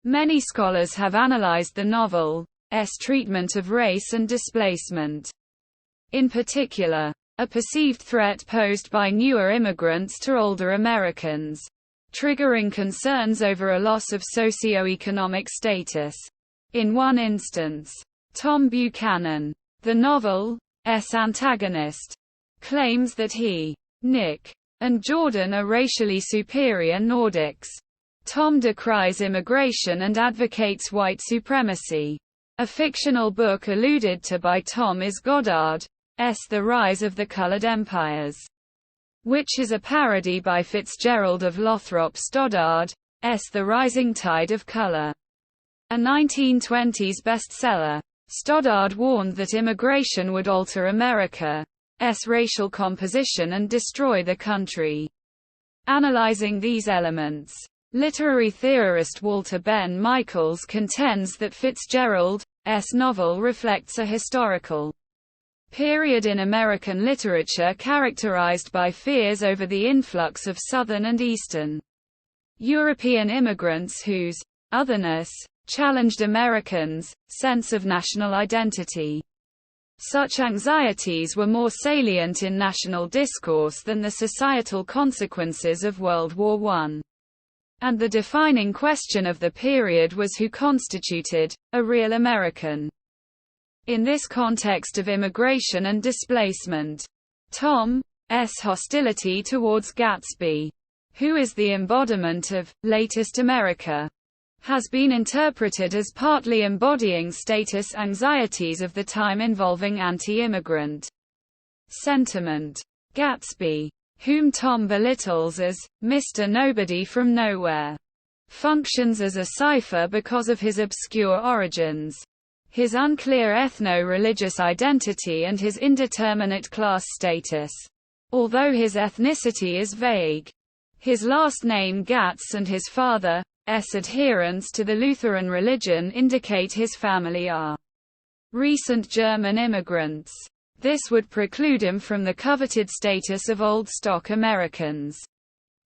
Many scholars have analyzed the novel's treatment of race and displacement. In particular, a perceived threat posed by newer immigrants to older Americans, triggering concerns over a loss of socio-economic status. In one instance, Tom Buchanan, the novel's antagonist, claims that he, Nick, and Jordan are racially superior Nordics. Tom decries immigration and advocates white supremacy. A fictional book alluded to by Tom is Goddard's The Rise of the Colored Empires, which is a parody by Fitzgerald of Lothrop Stoddard's The Rising Tide of Color, a 1920s bestseller. Stoddard warned that immigration would alter America's racial composition and destroy the country. Analyzing these elements, literary theorist Walter Ben Michaels contends that Fitzgerald's novel reflects a historical period in American literature characterized by fears over the influx of Southern and Eastern European immigrants whose otherness challenged Americans' sense of national identity. Such anxieties were more salient in national discourse than the societal consequences of World War I. And the defining question of the period was who constituted a real American. In this context of immigration and displacement, Tom's hostility towards Gatsby, who is the embodiment of latest America, has been interpreted as partly embodying status anxieties of the time involving anti-immigrant sentiment. Gatsby, whom Tom belittles as Mr. Nobody from Nowhere, functions as a cipher because of his obscure origins, his unclear ethno-religious identity and his indeterminate class status. Although his ethnicity is vague, his last name Gatz and his father's adherence to the Lutheran religion indicate his family are recent German immigrants. This would preclude him from the coveted status of old stock Americans.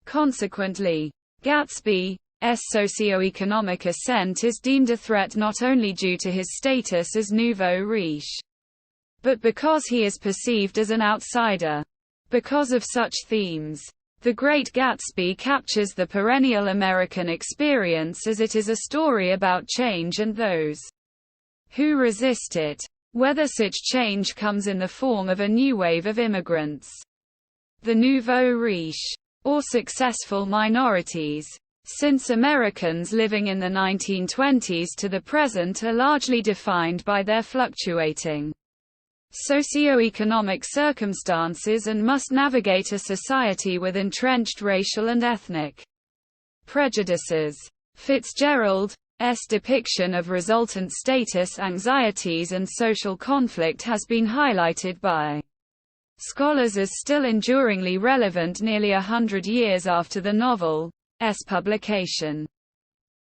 Consequently, Gatsby's socio-economic ascent is deemed a threat not only due to his status as nouveau riche, but because he is perceived as an outsider. Because of such themes, The Great Gatsby captures the perennial American experience as it is a story about change and those who resist it, whether such change comes in the form of a new wave of immigrants, the nouveau riche, or successful minorities, since Americans living in the 1920s to the present are largely defined by their fluctuating socio-economic circumstances and must navigate a society with entrenched racial and ethnic prejudices. Fitzgerald's depiction of resultant status anxieties and social conflict has been highlighted by scholars as still enduringly relevant nearly 100 years after the novel's publication.